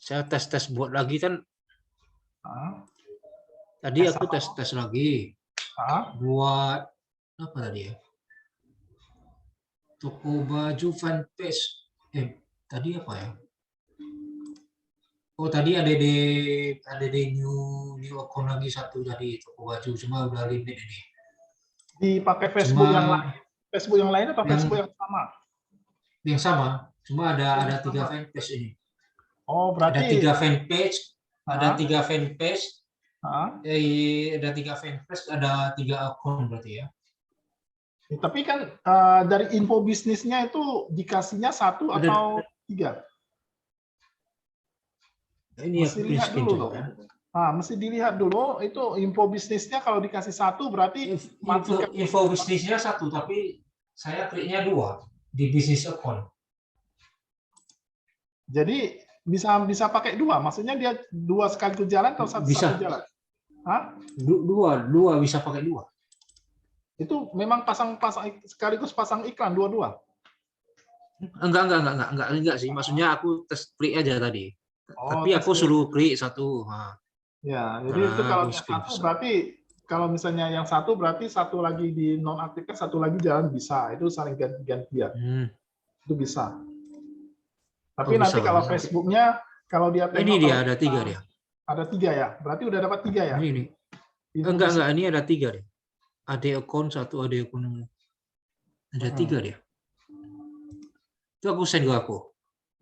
Saya tes buat lagi kan. Tadi Tes aku apa? tes lagi. Buat apa tadi ya? Toko baju fanpage. Tadi apa ya? Oh, tadi ada di new account lagi satu tadi toko baju, cuma udah limit ini. Dipakai Facebook Cuma yang lain. Facebook yang lain atau Facebook yang sama? Yang sama, cuma ada 3 fanpage ini. Oh, berarti ada 3 fanpage, ada 3 fanpage, ada 3 fanpage, ada 3 akun berarti ya. Tapi kan dari info bisnisnya itu dikasihnya 1 atau 3? Ini mesti lihat dulu loh. Ya. Mesti dilihat dulu itu info bisnisnya kalau dikasih 1 berarti info bisnisnya 1 tapi saya kliknya 2 di bisnis account. Jadi bisa pakai 2, maksudnya dia 2 sekaligus jalan atau satu jalan? Dua bisa pakai 2. Itu memang sekaligus pasang iklan dua-dua? Enggak sih, maksudnya aku tes klik aja tadi. Tapi aku suruh klik 1. Ya, jadi itu kalau yang 1 berarti kalau misalnya yang 1 berarti 1 lagi di nonaktifkan, 1 lagi jalan bisa. Itu saling ganti-gantian. Itu bisa. Tapi nanti kalau Facebooknya kalau dia tengok, ini dia ada 3 dia. Ada 3 ya? Berarti udah dapat 3 ya? Ini. Enggak, ini ada 3 deh. Ada akun 1, ada akun. Ada 3 dia. Itu aku send ke aku.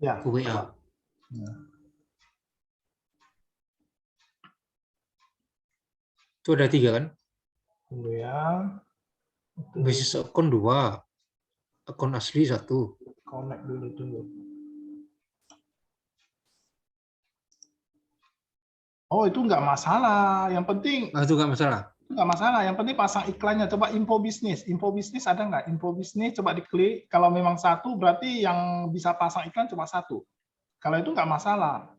Ya. Ke WA. Itu ada 3 kan? Ya. Bisnis akun 2. Akun asli 1. Connect dulu. Oh, itu nggak masalah. Yang penting. Itu nggak masalah. Nggak masalah. Yang penting pasang iklannya. Coba info bisnis. Info bisnis ada nggak? Info bisnis coba diklik. Kalau memang 1 berarti yang bisa pasang iklan cuma 1. Kalau itu nggak masalah.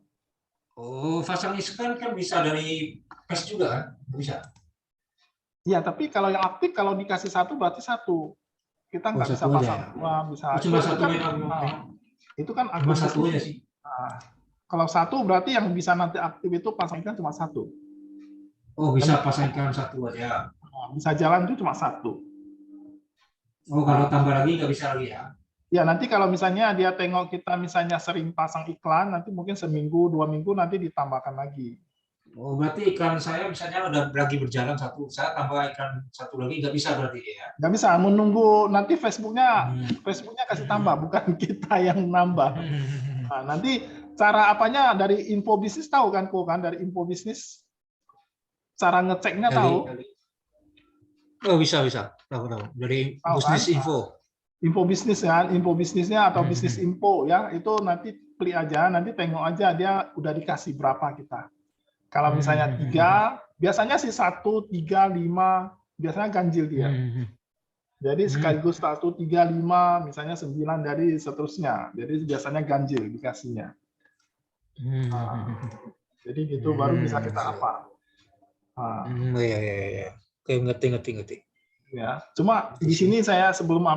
Oh, pasang iklan kan bisa dari pes juga kan? Bisa. Iya, tapi kalau yang aktif kalau dikasih 1 berarti 1. Kita nggak bisa pasang 2, bisa. Cuma 1 itu kan cuma 1 aja sih. Kalau 1 berarti yang bisa nanti aktif itu pasang iklan cuma 1. Oh, bisa pasang iklan 1 aja. Bisa jalan itu cuma 1. Oh, kalau tambah lagi nggak bisa lagi ya? Ya, nanti kalau misalnya dia tengok kita misalnya sering pasang iklan, nanti mungkin seminggu, 2 minggu nanti ditambahkan lagi. Oh, berarti iklan saya misalnya udah lagi berjalan 1, saya tambah iklan 1 lagi nggak bisa berarti ya? Nggak bisa, menunggu nanti Facebooknya kasih tambah, bukan kita yang nambah. Nah, nanti cara apanya dari info bisnis tahu kan, dari info bisnis cara ngeceknya tahu. Oh, bisa. Tahu. Dari bisnis info. Info bisnis kan, info bisnisnya atau bisnis info ya, itu nanti klik aja, nanti tengok aja dia udah dikasih berapa kita. Kalau misalnya 3, biasanya sih 1, 3, 5, biasanya ganjil dia. Jadi sekaligus 1, 3, 5, misalnya 9 dari seterusnya. Jadi biasanya ganjil dikasihnya. Jadi gitu baru bisa kita apa. Iya. Oke, ngerti. Ya, cuma di sini saya sebelum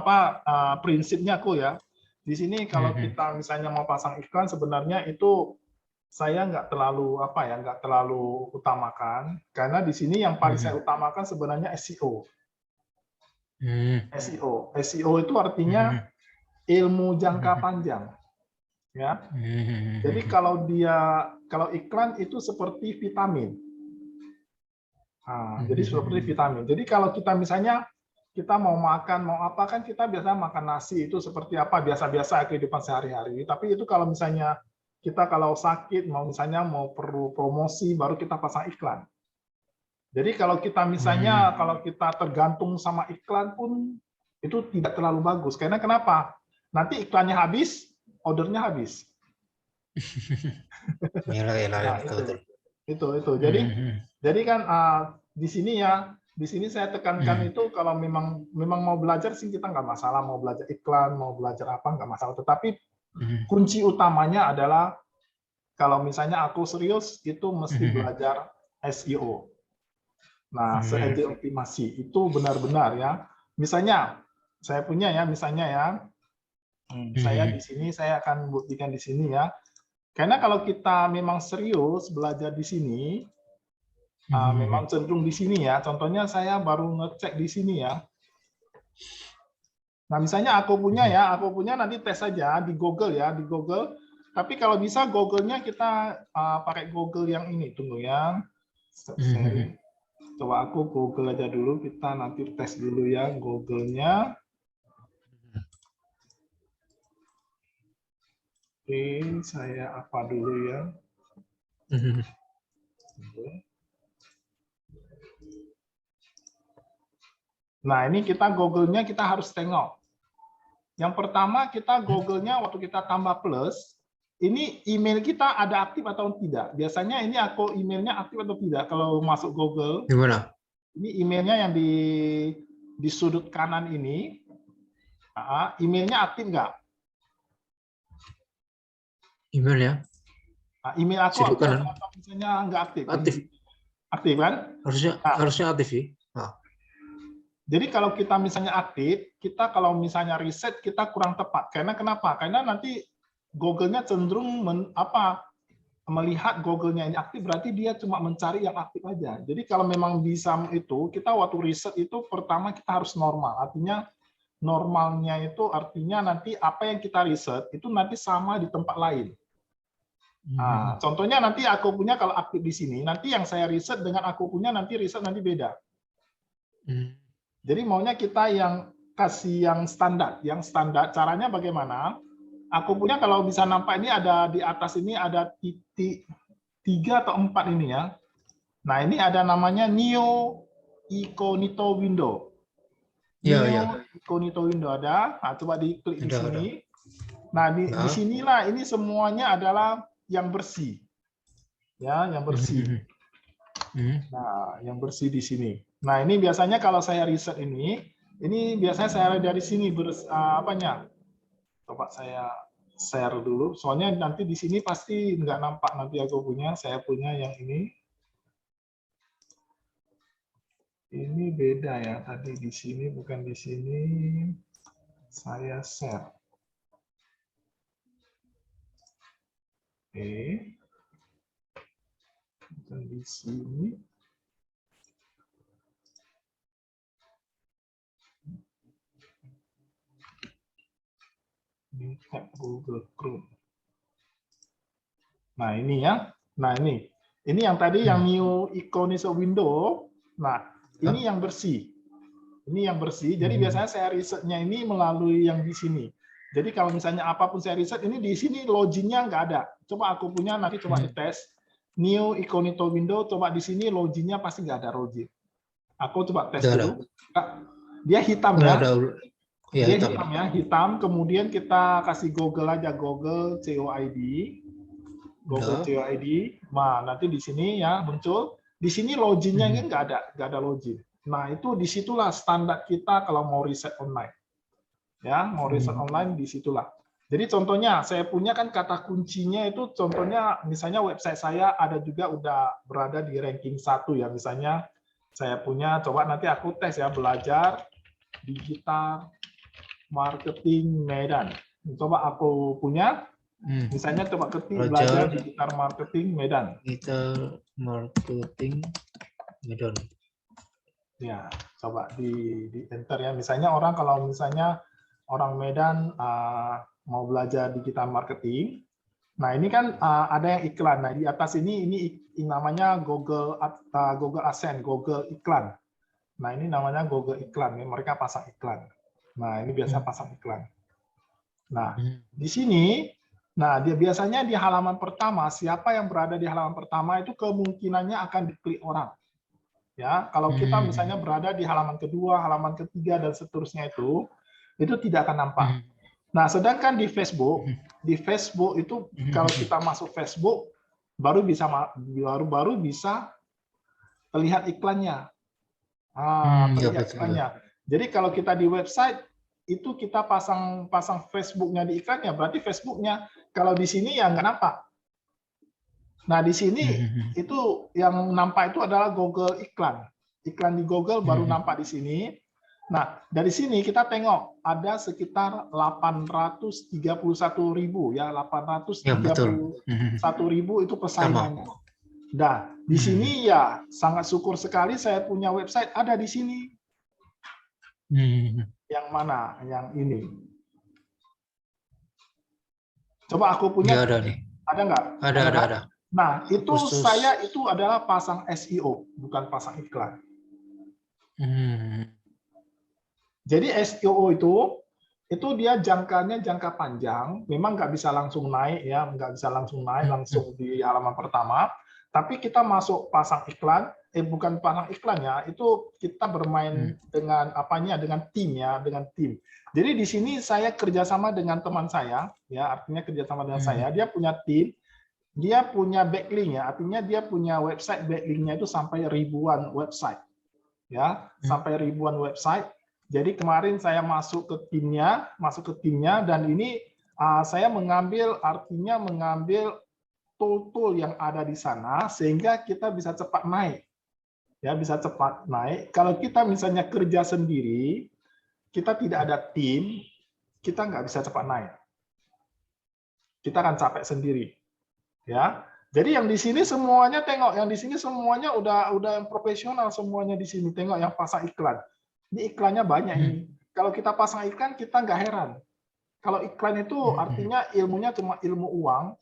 prinsipnya aku ya. Di sini kalau kita misalnya mau pasang iklan sebenarnya itu saya nggak terlalu utamakan karena di sini yang paling saya utamakan sebenarnya SEO. SEO itu artinya ilmu jangka panjang, ya. Jadi kalau iklan itu seperti vitamin. Jadi seperti vitamin. Jadi kalau kita misalnya kita mau makan, mau apa kan kita biasa makan nasi itu seperti apa biasa-biasa kehidupan sehari-hari. Tapi itu kalau misalnya kita kalau sakit mau perlu promosi baru kita pasang iklan. Jadi kalau kita misalnya kalau kita tergantung sama iklan pun itu tidak terlalu bagus. Karena kenapa? Nanti iklannya habis, ordernya habis. Itu. Jadi kan di sini saya tekankan itu kalau memang mau belajar sih kita nggak masalah, mau belajar iklan, mau belajar apa nggak masalah. Tetapi kunci utamanya adalah kalau misalnya aku serius itu mesti belajar SEO. Nah, SEO optimasi itu benar-benar ya. Misalnya saya punya ya, saya di sini saya akan buktikan di sini ya. Karena kalau kita memang serius belajar di sini, memang cenderung di sini ya. Contohnya saya baru ngecek di sini ya. Nah, misalnya aku punya nanti tes saja di Google ya, di Google. Tapi kalau bisa Google-nya kita pakai Google yang ini. Tunggu ya. Coba aku Google aja dulu, kita nanti tes dulu ya Google-nya. Oke, saya apa dulu ya. Nah, ini kita Google-nya kita harus tengok. Yang pertama kita Google-nya waktu kita tambah plus, ini email kita ada aktif atau tidak. Biasanya ini aku emailnya aktif atau tidak kalau masuk Google. Gimana? Ini emailnya yang di sudut kanan ini. Emailnya aktif nggak? Email ya? Nah, email aku Sudut kanan. atau misalnya nggak aktif? Aktif. Aktif kan? Harusnya aktif sih. Jadi kalau kita misalnya aktif, kita kalau misalnya riset kita kurang tepat. Karena kenapa? Karena nanti Google-nya cenderung melihat Google-nya ini aktif, berarti dia cuma mencari yang aktif aja. Jadi kalau memang bisa itu, kita waktu riset itu pertama kita harus normal. Artinya normalnya itu artinya nanti apa yang kita riset itu nanti sama di tempat lain. Nah, contohnya nanti aku punya kalau aktif di sini, nanti yang saya riset dengan aku punya nanti riset nanti beda. Jadi maunya kita yang kasih yang standar. Yang standar caranya bagaimana? Aku punya kalau bisa nampak ini ada di atas ini ada titik 3 atau 4 ini ya. Nah, ini ada namanya Neo Incognito Window. Neo Incognito Window ada. Nah, coba diklik di sini. Nah, di sinilah ini semuanya adalah yang bersih. Ya, yang bersih. Nah, yang bersih di sini. Nah, ini biasanya kalau saya riset ini biasanya saya dari sini coba saya share dulu. Soalnya nanti di sini pasti nggak nampak nanti aku punya. Saya punya yang ini. Ini beda ya. Tadi di sini bukan di sini. Saya share. Oke. Dan di sini. Ini tab Google Chrome. Nah, ini ya. Nah, ini yang tadi yang New Incognito Window. Nah, ini yang bersih. Ini yang bersih. Jadi biasanya saya risetnya ini melalui yang di sini. Jadi kalau misalnya apapun saya riset, ini di sini loginnya nggak ada. Coba aku punya, nanti coba dites. New Incognito Window, coba di sini loginnya pasti nggak ada login. Aku coba tes dulu. Dia hitam ya. Dia hitam ya, hitam. Kemudian kita kasih Google aja, Google COID. Google COID. Nah, nanti di sini ya muncul. Di sini loginnya ini nggak ada login. Nah, itu disitulah standar kita kalau mau riset online. Ya, mau riset online disitulah. Jadi contohnya saya punya kan kata kuncinya itu contohnya misalnya website saya ada juga udah berada di ranking 1 ya. Misalnya saya punya, coba nanti aku tes ya, belajar digital marketing Medan. Coba aku punya, misalnya coba ketik belajar digital marketing Medan. Digital marketing Medan. Ya, coba di enter ya. Misalnya orang kalau misalnya orang Medan mau belajar digital marketing, nah ini kan ada yang iklan. Nah di atas ini namanya Google AdSense, Google iklan. Nah ini namanya Google iklan. Mereka pasang iklan. Nah, ini biasa pasang iklan. Nah, di sini, dia biasanya di halaman pertama, siapa yang berada di halaman pertama itu kemungkinannya akan diklik orang. Ya, kalau kita misalnya berada di halaman kedua, halaman ketiga dan seterusnya itu tidak akan nampak. Nah, sedangkan di Facebook itu kalau kita masuk Facebook baru bisa terlihat iklannya. Terlihat iklannya. Jadi kalau kita di website itu kita pasang Facebook-nya di iklannya, berarti Facebook-nya kalau di sini ya nggak nampak. Nah di sini itu yang nampak itu adalah Google iklan. Iklan di Google baru nampak di sini. Nah, dari sini kita tengok ada sekitar 831.000 ya, Ya, betul. 831.000 itu Sama. persaingannya. Nah, di sini ya sangat syukur sekali saya punya website ada di sini. Yang mana? Yang ini. Coba aku punya. Ya, ada nih. Ada nggak? Ada. Nah, itu Khusus. saya itu adalah pasang SEO, bukan pasang iklan. Jadi SEO itu dia jangkanya jangka panjang, memang nggak bisa langsung naik ya, nggak bisa langsung naik langsung di halaman pertama. Tapi kita masuk pasang iklan, bukan pasang iklan ya, itu kita bermain dengan apanya, dengan tim ya, dengan tim. Jadi di sini saya kerjasama dengan teman saya, ya artinya kerjasama dengan saya. Dia punya tim, dia punya backlink ya, artinya dia punya website backlinknya itu sampai ribuan website, ya, sampai ribuan website. Jadi kemarin saya masuk ke timnya, dan ini saya mengambil tool-tool yang ada di sana sehingga kita bisa cepat naik. Ya, bisa cepat naik. Kalau kita misalnya kerja sendiri, kita tidak ada tim, kita nggak bisa cepat naik. Kita akan capek sendiri. Ya. Jadi yang di sini semuanya tengok, yang di sini semuanya udah yang profesional semuanya di sini. Tengok yang pasang iklan. Ini iklannya banyak ini. Kalau kita pasang iklan kita nggak heran. Kalau iklan itu artinya ilmunya cuma ilmu uang,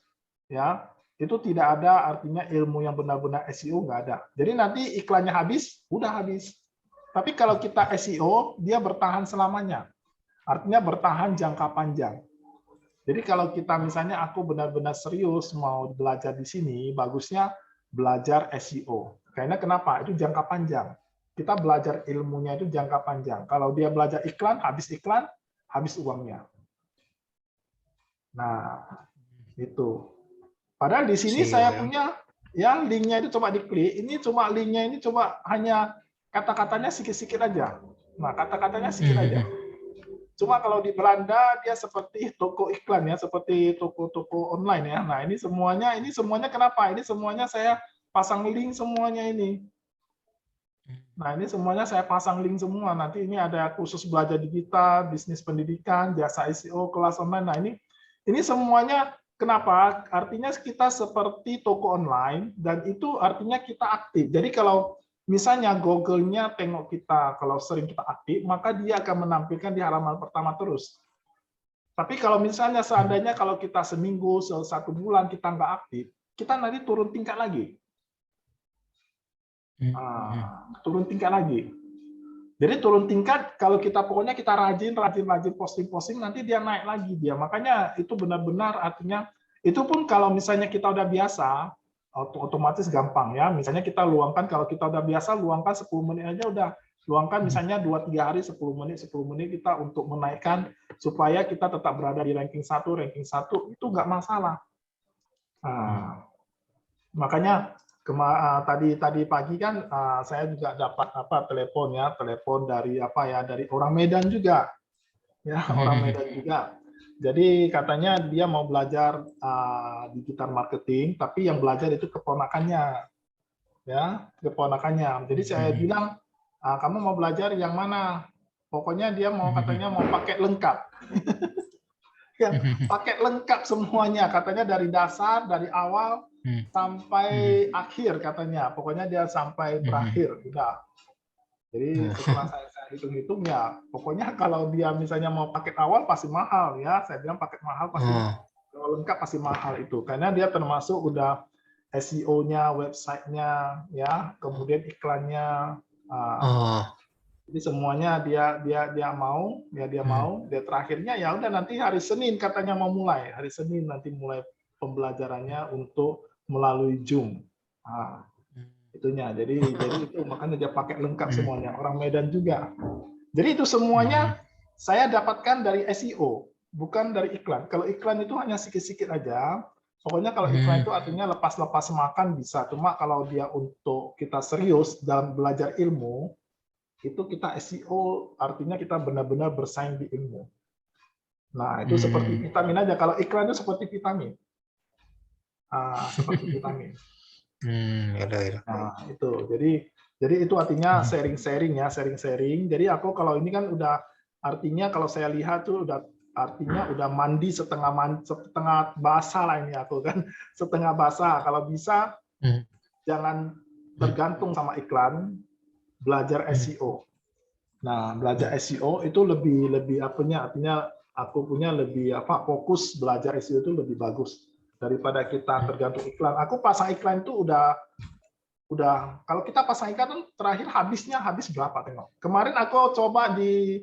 ya. Itu tidak ada artinya ilmu yang benar-benar SEO nggak ada. Jadi nanti iklannya habis, udah habis. Tapi kalau kita SEO, dia bertahan selamanya. Artinya bertahan jangka panjang. Jadi kalau kita misalnya aku benar-benar serius mau belajar di sini, bagusnya belajar SEO. Karena kenapa? Itu jangka panjang. Kita belajar ilmunya itu jangka panjang. Kalau dia belajar iklan, habis uangnya. Nah, itu. Padahal di sini saya punya ya linknya itu coba diklik. Ini cuma linknya ini coba hanya kata-katanya sedikit-sedikit aja. Nah, kata-katanya sedikit aja. Cuma kalau di Belanda dia seperti toko iklan ya, seperti toko-toko online ya. Nah, ini semuanya kenapa? Ini semuanya saya pasang link semuanya ini. Nah, ini semuanya saya pasang link semua. Nanti ini ada khusus belajar digital, bisnis pendidikan, jasa SEO, kelas online. Nah, ini semuanya kenapa? Artinya kita seperti toko online dan itu artinya kita aktif. Jadi kalau misalnya Google-nya tengok kita, kalau sering kita aktif, maka dia akan menampilkan di halaman pertama terus. Tapi kalau misalnya seandainya kalau kita seminggu, 1 bulan kita nggak aktif, kita nanti turun tingkat lagi. Turun tingkat lagi. Jadi turun tingkat kalau kita pokoknya kita rajin posting, nanti dia naik lagi dia. Makanya itu benar-benar artinya itu pun kalau misalnya kita udah biasa, otomatis gampang ya. Misalnya kita luangkan kalau kita udah biasa luangkan 10 menit aja udah. Luangkan misalnya 2-3 hari 10 menit kita untuk menaikkan supaya kita tetap berada di ranking 1 itu nggak masalah. Nah, makanya tadi pagi kan saya juga dapat telepon dari dari orang Medan juga ya, orang Medan juga. Jadi katanya dia mau belajar digital marketing, tapi yang belajar itu keponakannya ya, keponakannya. Jadi saya bilang kamu mau belajar yang mana? Pokoknya dia katanya mau paket lengkap. Ya, paket lengkap semuanya, katanya dari dasar, dari awal sampai akhir katanya. Pokoknya dia sampai berakhir, udah. Jadi setelah saya hitung-hitung ya, pokoknya kalau dia misalnya mau paket awal pasti mahal ya. Saya bilang paket mahal pasti kalau lengkap pasti mahal itu, karena dia termasuk udah SEO-nya, website-nya, ya, kemudian iklannya. Jadi semuanya dia mau, dia terakhirnya ya udah nanti hari Senin katanya mau mulai, hari Senin nanti mulai pembelajarannya untuk melalui Zoom. Itunya. Jadi itu makanya dia pakai lengkap semuanya. Orang Medan juga. Jadi itu semuanya saya dapatkan dari SEO, bukan dari iklan. Kalau iklan itu hanya sedikit-sedikit aja. Pokoknya kalau iklan itu artinya lepas-lepas makan bisa. Cuma kalau dia untuk kita serius dalam belajar ilmu, itu kita SEO artinya kita benar-benar bersaing di ilmu. Nah, itu seperti vitamin aja. Kalau iklan itu seperti vitamin. Seperti vitamin. Ya udah, ya udah. Nah, itu. Jadi itu artinya sharing-sharing ya, sharing-sharing. Jadi aku kalau ini kan udah artinya kalau saya lihat tuh udah artinya udah mandi setengah basah lah ini aku kan, setengah basah. Kalau bisa jangan tergantung sama iklan, belajar SEO. Nah, belajar SEO itu lebih apanya artinya aku punya lebih fokus belajar SEO itu lebih bagus daripada kita tergantung iklan. Aku pasang iklan itu udah kalau kita pasang iklan kan terakhir habis berapa tengok. Kemarin aku coba di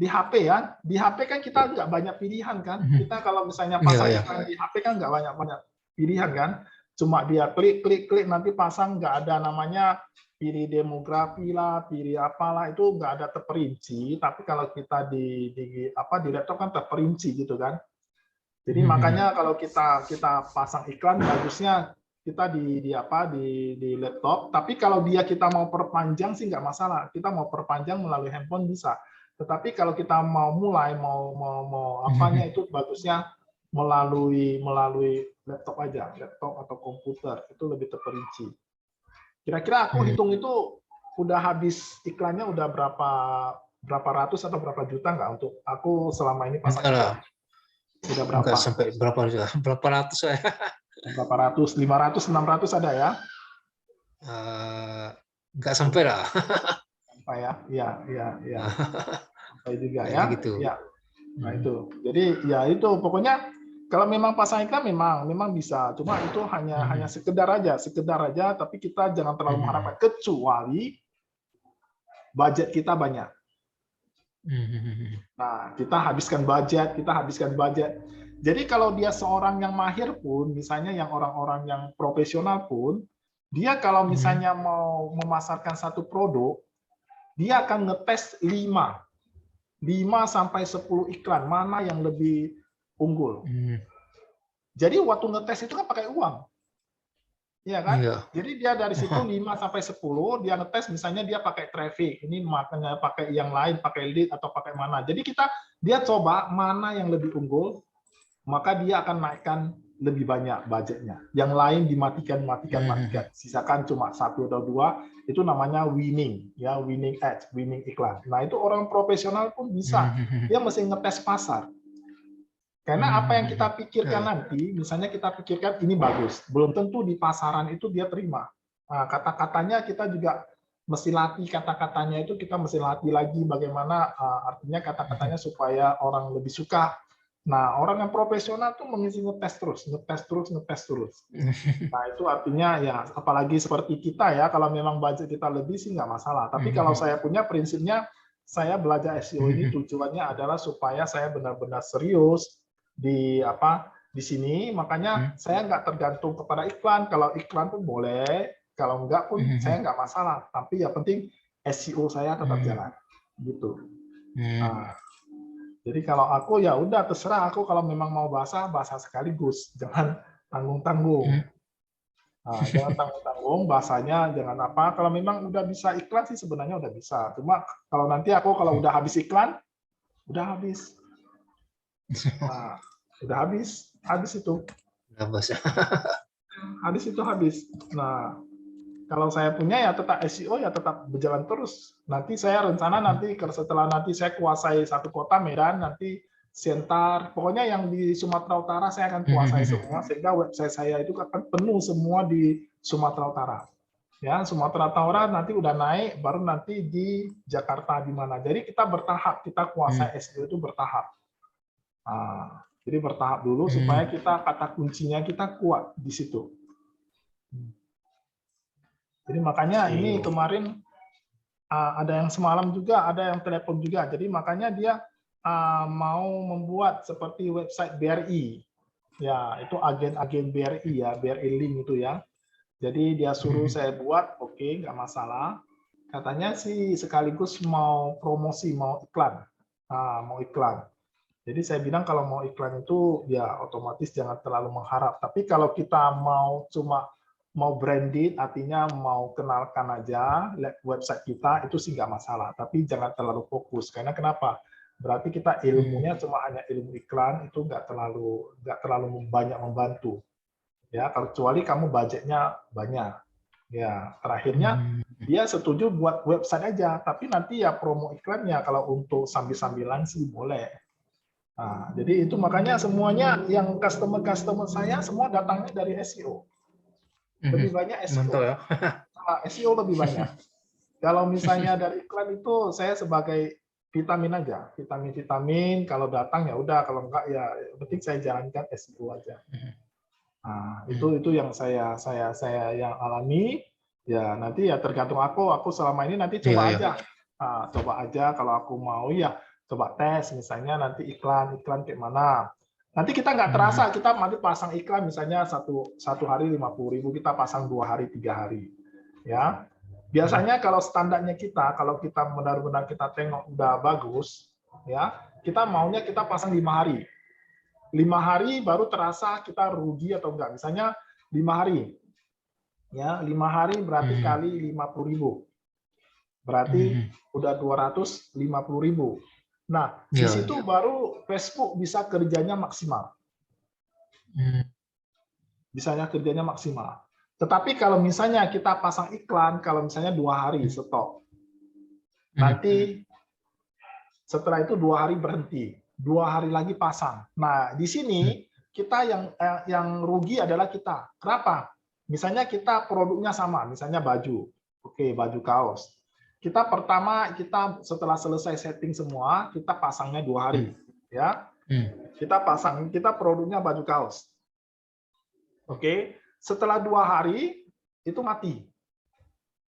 HP ya. Di HP kan kita nggak banyak pilihan kan. Kita kalau misalnya pasang iklan di HP kan nggak banyak pilihan kan. Cuma dia klik nanti pasang, nggak ada namanya pilih demografi lah, pilih apalah, itu nggak ada terperinci. Tapi kalau kita di laptop kan terperinci gitu kan. Jadi makanya kalau kita pasang iklan bagusnya kita di laptop. Tapi kalau kita mau perpanjang sih nggak masalah. Kita mau perpanjang melalui handphone bisa. Tetapi kalau kita mau mulai mau apanya itu bagusnya melalui laptop aja, laptop atau komputer itu lebih terperinci. Kira-kira aku hitung itu udah habis iklannya udah berapa ratus atau berapa juta nggak untuk aku selama ini pasang iklan? Sudah berapa? Enggak sampai berapa ratus ya? Berapa ratus? 500, 600 ada ya? Enggak sampai lah. Sampai ya? Iya. Sampai juga ya? Gitu. Ya. Nah itu. Jadi ya itu pokoknya kalau memang pasang iklan memang bisa. Cuma itu hanya sekedar aja. Tapi kita jangan terlalu mengharapkan kecuali budget kita banyak. Nah, kita habiskan budget. Jadi kalau dia seorang yang mahir pun, misalnya yang orang-orang yang profesional pun, dia kalau misalnya mau memasarkan satu produk, dia akan ngetes 5 sampai 10 iklan, mana yang lebih unggul. Jadi waktu ngetes itu kan pakai uang. Iya kan? Iya. Jadi dia dari situ 5 sampai 10 dia ngetes, misalnya dia pakai traffic, ini makanya pakai yang lain, pakai lead atau pakai mana. Jadi dia coba mana yang lebih unggul, maka dia akan naikkan lebih banyak budgetnya. Yang lain dimatikan. Sisakan cuma 1 atau 2, itu namanya winning, ya, winning ads, winning iklan. Nah, itu orang profesional pun bisa. Dia mesti ngetes pasar. Karena apa yang kita pikirkan nanti, misalnya kita pikirkan ini bagus, belum tentu di pasaran itu dia terima. Nah, kata-katanya kita juga mesti latih, kata-katanya itu kita mesti latih lagi bagaimana artinya kata-katanya supaya orang lebih suka. Nah, orang yang profesional tuh mesti ngetes terus. Nah, itu artinya ya, apalagi seperti kita ya, kalau memang budget kita lebih sih nggak masalah. Tapi kalau saya punya prinsipnya, saya belajar SEO ini tujuannya adalah supaya saya benar-benar serius di sini, makanya saya nggak tergantung kepada iklan. Kalau iklan pun boleh, kalau enggak pun saya nggak masalah. Tapi yang penting SEO saya tetap jalan, gitu. Nah, jadi kalau aku ya udah terserah aku kalau memang mau bahasa sekaligus, jangan tanggung-tanggung. Nah, jangan tanggung-tanggung, bahasanya jangan apa. Kalau memang udah bisa iklan sih sebenarnya udah bisa. Cuma kalau nanti aku kalau udah habis iklan, udah habis. Nah, udah habis itu. Habis. Nah, kalau saya punya ya tetap SEO ya tetap berjalan terus. Nanti saya rencana setelah nanti saya kuasai satu kota Medan, nanti Siantar, pokoknya yang di Sumatera Utara saya akan kuasai semua sehingga website saya itu akan penuh semua di Sumatera Utara. Ya, Sumatera Utara nanti udah naik, baru nanti di Jakarta di mana. Jadi kita bertahap, kita kuasai SEO itu bertahap. Nah, jadi bertahap dulu supaya kita kata kuncinya kita kuat di situ. Jadi makanya ini kemarin ada yang semalam juga, ada yang telepon juga. Jadi makanya dia mau membuat seperti website BRI. Ya, itu agen-agen BRI ya, BRI Link itu ya. Jadi dia suruh saya buat, oke, nggak masalah. Katanya sih sekaligus mau promosi, mau iklan. Jadi saya bilang kalau mau iklan itu ya otomatis jangan terlalu mengharap. Tapi kalau kita mau branded, artinya mau kenalkan aja website kita, itu sih nggak masalah. Tapi jangan terlalu fokus. Karena kenapa? Berarti kita ilmunya cuma hanya ilmu iklan, itu nggak terlalu banyak membantu. Ya, kecuali kamu budgetnya banyak. Ya, terakhirnya dia setuju buat website aja, tapi nanti ya promo iklannya kalau untuk sambil-sambilan sih boleh. Nah, jadi itu makanya semuanya yang customer saya semua datangnya dari SEO. Lebih banyak SEO. Mantap ya. SEO lebih banyak. Kalau misalnya dari iklan itu saya sebagai vitamin aja, vitamin. Kalau datang ya udah, kalau enggak ya penting saya jalankan SEO aja. Nah, itu yang saya yang alami. Ya nanti ya tergantung aku selama ini nanti coba aja. Nah, coba aja kalau aku mau ya coba tes misalnya nanti iklan kayak mana. Nanti kita nggak terasa kita nanti pasang iklan misalnya satu hari 50.000, kita pasang 2 hari 3 hari. Ya. Biasanya kalau standarnya kita, kalau kita benar-benar kita tengok udah bagus, ya kita maunya kita pasang 5 hari. 5 hari baru terasa kita rugi atau enggak. Misalnya 5 hari. Ya, 5 hari berarti kali 50.000. Berarti udah 250.000. Nah, di situ baru Facebook bisa kerjanya maksimal. Bisanya kerjanya maksimal. Tetapi kalau misalnya kita pasang iklan, kalau misalnya 2 hari stop. Nanti setelah itu 2 hari berhenti. 2 hari lagi pasang. Nah, di sini kita yang rugi adalah kita. Kenapa? Misalnya kita produknya sama, misalnya baju. Oke, baju kaos. Kita pertama setelah selesai setting semua, kita pasangnya 2 hari, ya. Kita produknya baju kaos. Oke, setelah 2 hari itu mati.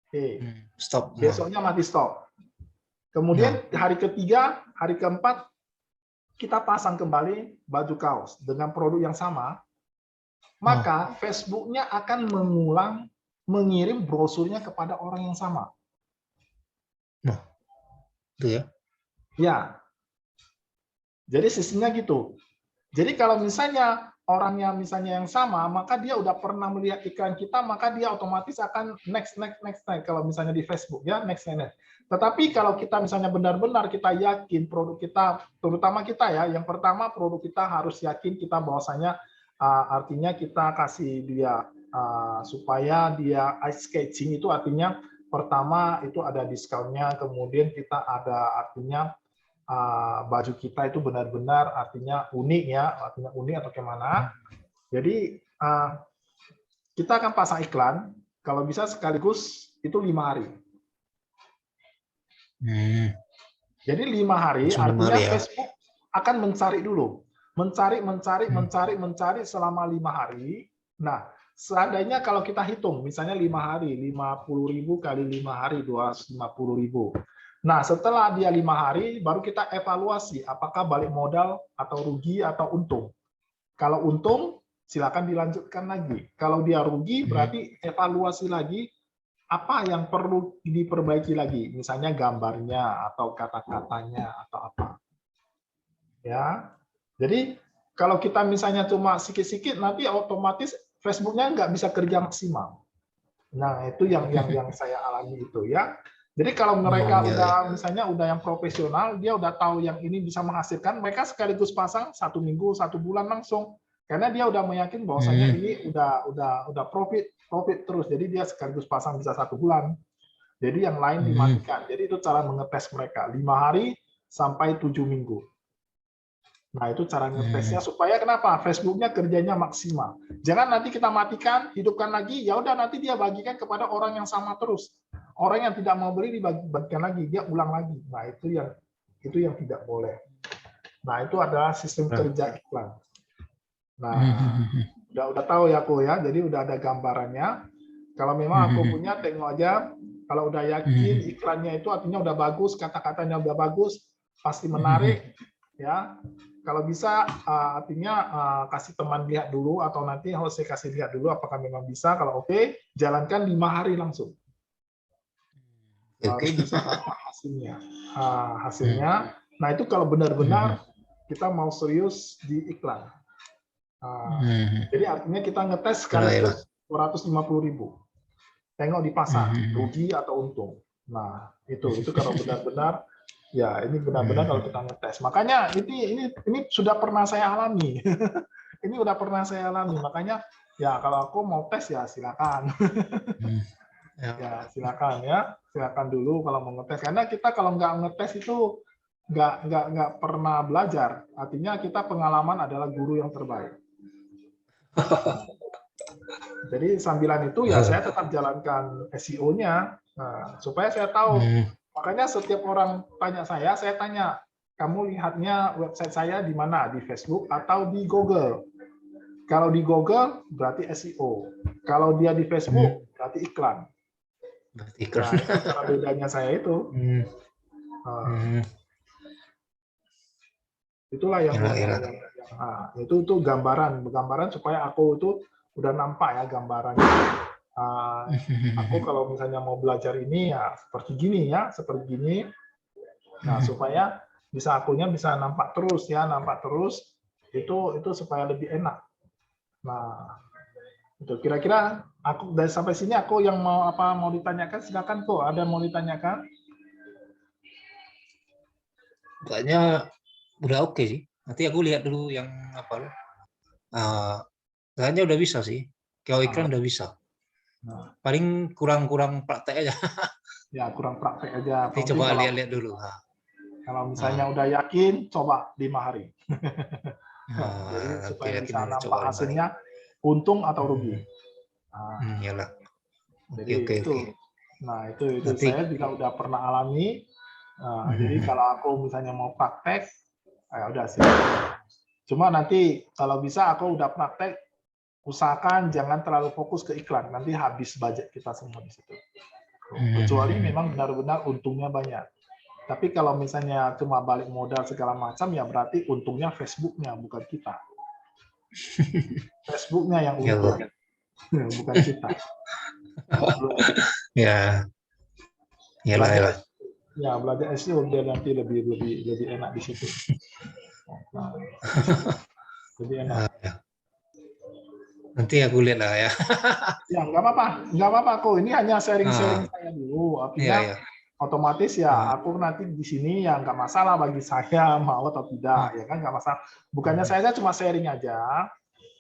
Oke. Stop. Besoknya mati stop. Kemudian hari ketiga, hari keempat kita pasang kembali baju kaos dengan produk yang sama, maka Facebook-nya akan mengirim brosurnya kepada orang yang sama. Nah, itu ya. Ya. Jadi sistemnya gitu. Jadi kalau misalnya orangnya misalnya yang sama, maka dia udah pernah melihat iklan kita, maka dia otomatis akan next. Kalau misalnya di Facebook ya next. Tetapi kalau kita misalnya benar-benar kita yakin produk kita, terutama kita ya, yang pertama produk kita harus yakin kita bahwasanya artinya kita kasih dia supaya dia eye catching, itu artinya pertama itu ada diskonnya, kemudian kita ada artinya baju kita itu benar-benar artinya unik ya, artinya unik atau gimana. Jadi kita akan pasang iklan, kalau bisa sekaligus itu 5 hari. Jadi 5 hari artinya Facebook akan mencari dulu, mencari selama 5 hari. Nah, seandainya kalau kita hitung, misalnya 5 hari, 50.000 kali 5 hari, 250.000. Nah, setelah dia 5 hari, baru kita evaluasi apakah balik modal atau rugi atau untung. Kalau untung, silakan dilanjutkan lagi. Kalau dia rugi, berarti evaluasi lagi apa yang perlu diperbaiki lagi, misalnya gambarnya atau kata-katanya atau apa. Ya, jadi kalau kita misalnya cuma sikit-sikit, nanti otomatis Facebook-nya nggak bisa kerja maksimal. Nah, itu yang saya alami itu ya. Jadi kalau mereka misalnya udah yang profesional, dia udah tahu yang ini bisa menghasilkan, mereka sekaligus pasang 1 minggu, 1 bulan langsung. Karena dia udah meyakin bahwasanya ini udah profit terus. Jadi dia sekaligus pasang bisa 1 bulan. Jadi yang lain dimatikan. Jadi itu cara mengetes mereka 5 hari sampai 7 minggu. Nah, itu cara ngetesnya supaya kenapa? Facebook-nya kerjanya maksimal. Jangan nanti kita matikan, hidupkan lagi, ya udah nanti dia bagikan kepada orang yang sama terus. Orang yang tidak mau beli dibagikan lagi, dia ulang lagi. Nah, itu yang tidak boleh. Nah, itu adalah sistem kerja iklan. Nah, udah tahu ya aku ya. Jadi udah ada gambarannya. Kalau memang aku punya, tengok aja. Kalau udah yakin iklannya itu artinya udah bagus, kata-katanya udah bagus, pasti menarik, ya. Kalau bisa artinya kasih teman lihat dulu atau nanti harus saya kasih lihat dulu apakah memang bisa. Kalau oke, jalankan 5 hari langsung. Baru bisa dapat hasilnya. Nah, itu kalau benar-benar kita mau serius di iklan. Jadi artinya kita ngetes sekaligus 250.000. Tengok di pasar, rugi atau untung. Nah, itu kalau benar-benar ya ini benar-benar kalau kita ngetes. Makanya ini sudah pernah saya alami. Ini udah pernah saya alami. Makanya Ya, kalau aku mau tes ya silakan. Ya. Ya, silakan ya. Silakan dulu kalau mau ngetes. Karena kita kalau nggak ngetes itu nggak pernah belajar. Artinya kita pengalaman adalah guru yang terbaik. Jadi sambilan itu ya saya tetap jalankan SEO-nya. Nah, supaya saya tahu. Makanya setiap orang tanya saya tanya, kamu lihatnya website saya di mana? Di Facebook atau di Google? Kalau di Google berarti SEO. Kalau dia di Facebook berarti iklan. Berarti Nah, itu cara bedanya saya itu. Itulah yang itu gambaran supaya aku itu udah nampak ya gambarannya. Aku kalau misalnya mau belajar ini ya seperti gini ya, seperti gini. Nah, supaya akunya bisa nampak terus itu supaya lebih enak. Nah, itu kira-kira aku dari sampai sini aku yang mau ditanyakan silakan kok, ada mau ditanyakan? Kayaknya udah oke sih. Nanti aku lihat dulu yang apa. Kayaknya udah bisa sih. Kalau iklan udah bisa. Paling kurang praktek aja. Ya, kurang praktek aja. Nanti coba lihat-lihat dulu. Kalau misalnya udah yakin, coba 5 hari. Jadi Nanti supaya yakin bisa nampak coba 5 hari. hasilnya untung atau rugi. Iyalah. Jadi itu. Nah, itu Nanti, saya juga udah pernah alami. Jadi kalau aku misalnya mau praktek, ya udah sih. Cuma nanti kalau bisa aku udah praktek, usahakan jangan terlalu fokus ke iklan. Nanti habis budget kita semua di situ. Kecuali memang benar-benar untungnya banyak. Tapi kalau misalnya cuma balik modal segala macam, ya berarti untungnya Facebooknya, bukan kita. Facebooknya yang untung, bukan kita. Ya, iyalah. Ya, belajar SEO biar nanti lebih enak di situ. Lebih enak. Nanti aku lihat lah ya. Ya, nggak apa-apa kok. Ini hanya sharing-sharing saya dulu. Artinya otomatis ya aku nanti di sini ya nggak masalah bagi saya mau atau tidak, ya kan nggak masalah. Bukannya saya cuma sharing aja.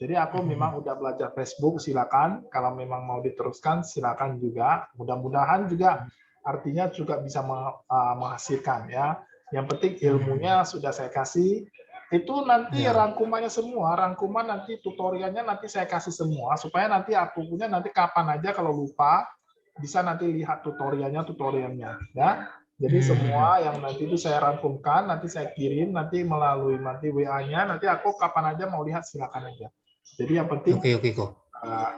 Jadi aku memang udah belajar Facebook, silakan. Kalau memang mau diteruskan, silakan juga. Mudah-mudahan juga artinya juga bisa menghasilkan ya. Yang penting ilmunya sudah saya kasih. Itu nanti rangkumannya semua, rangkuman nanti tutorialnya nanti saya kasih semua supaya nanti aku punya nanti kapan aja kalau lupa bisa nanti lihat tutorialnya ya. Jadi semua yang nanti itu saya rangkumkan, nanti saya kirim nanti melalui nanti WA-nya, nanti aku kapan aja mau lihat silakan aja. Jadi yang penting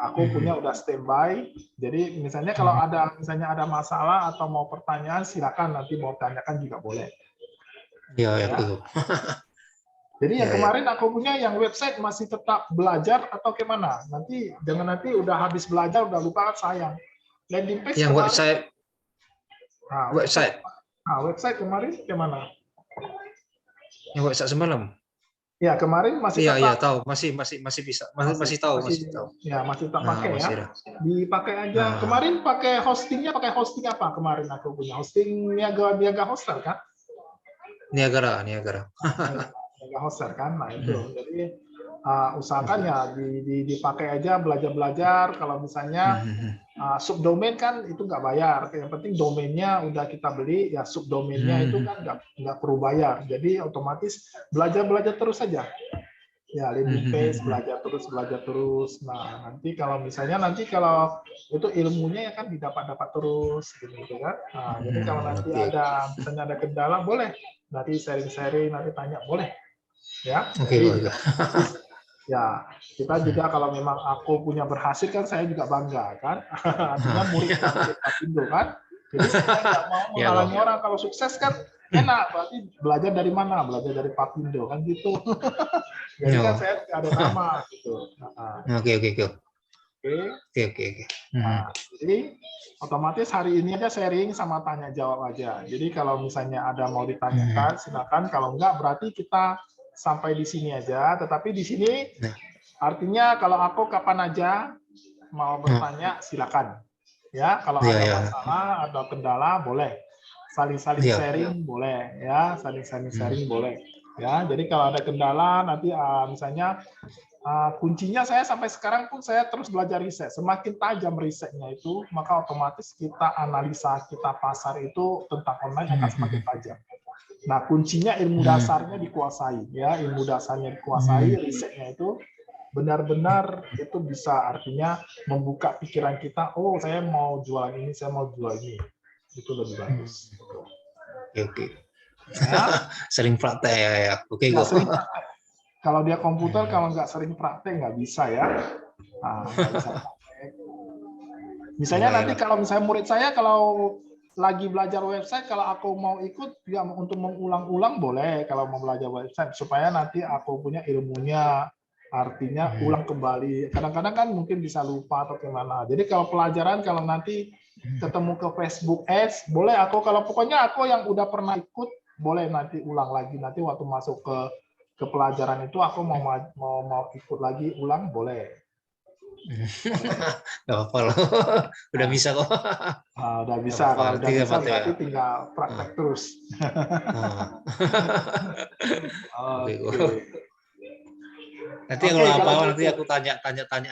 aku punya udah standby. Jadi misalnya kalau ada masalah atau mau pertanyaan silakan nanti mau tanyakan juga boleh. Ya. Jadi yang kemarin aku punya yang website masih tetap belajar atau gimana? Jangan nanti udah habis belajar udah lupa kan sayang. Landing page yang kemarin, website. Website kemarin gimana? Yang website semalam. Ya kemarin masih tetap. Iya tahu masih bisa masih tahu. Ya masih tak pakai ya. Dipakai aja. Kemarin pakai hosting apa kemarin aku punya hosting Niagara Hoster kan? Niagara. Niagara Hoster kan. Nah itu. Jadi usahakan ya dipakai aja belajar kalau misalnya subdomain kan itu nggak bayar, yang penting domainnya udah kita beli ya, subdomainnya itu kan nggak perlu bayar, jadi otomatis belajar terus saja ya, landing page belajar terus. Nah nanti kalau itu ilmunya ya kan didapat terus gitu kan. Nah, jadi kalau nanti misalnya ada kendala boleh nanti sharing nanti tanya boleh ya. Ya, kita juga kalau memang aku punya berhasil kan saya juga bangga kan. Artinya murid Papindo kan. Jadi saya nggak mau menghalangi orang kalau sukses kan enak. Berarti belajar dari mana? Belajar dari Papindo kan gitu. Jadi kan saya ada nama gitu. Oke. Nah, jadi otomatis hari ini aja sharing sama tanya jawab aja. Jadi kalau misalnya ada mau ditanyakan silakan. Kalau enggak berarti kita sampai di sini aja, tetapi di sini artinya kalau aku kapan aja mau bertanya silakan. Ya, kalau ada masalah atau kendala boleh. Saling sharing boleh ya, saling sharing boleh. Ya, jadi kalau ada kendala nanti misalnya kuncinya saya sampai sekarang pun saya terus belajar riset. Semakin tajam risetnya itu, maka otomatis kita analisa kita pasar itu tentang online akan semakin tajam. Nah, kuncinya ilmu dasarnya dikuasai, ya, ilmu dasarnya dikuasai, risetnya itu benar-benar itu bisa artinya membuka pikiran kita. Oh, saya mau jualan ini, saya mau jual ini, itu lebih bagus. Oke. Ya. Sering praktek ya. Oke, Ya, kok. sering praktek. Kalau dia komputer, kalau nggak sering praktek nggak bisa ya. Nah, nggak bisa praktek. Misalnya nanti kalau misalnya murid saya kalau lagi belajar website, kalau aku mau ikut ya untuk mengulang-ulang boleh kalau mau belajar website supaya nanti aku punya ilmunya, artinya ulang kembali. Kadang-kadang kan mungkin bisa lupa atau gimana. Jadi kalau pelajaran kalau nanti ketemu ke Facebook Ads, boleh aku kalau pokoknya aku yang udah pernah ikut boleh nanti ulang lagi nanti waktu masuk ke pelajaran itu aku mau ikut lagi ulang boleh. Gak apa-apa loh. Udah bisa kok. Udah bisa, kalau udah bisa berarti ya. tinggal praktek terus. Oke. Nanti kalau apa nanti aku tanya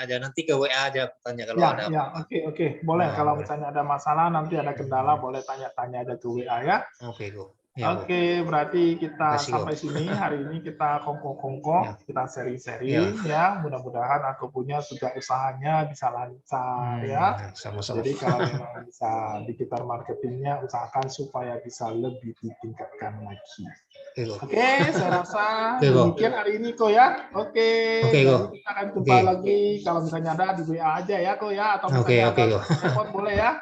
aja, nanti ke WA aja aku tanya kalau ada apa. Oke. Boleh kalau misalnya ada masalah nanti ada kendala boleh tanya-tanya aja ke WA ya. Oke, kok. Oke, berarti kita sampai sini hari ini kita kongko-kongko, kita sharing-sharing ya. Mudah-mudahan aku punya juga usahanya bisa lancar ya. Sama-sama. Jadi kalau memang bisa digital marketingnya usahakan supaya bisa lebih ditingkatkan lagi. Oke, saya rasa demikian hari ini kok ya. Oke, jadi kita akan jumpa lagi kalau misalnya ada di WA aja ya kok ya atau misalnya ada telepon boleh ya.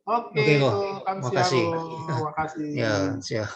Oke, kok. Makasih. Makasih. Ya, siap.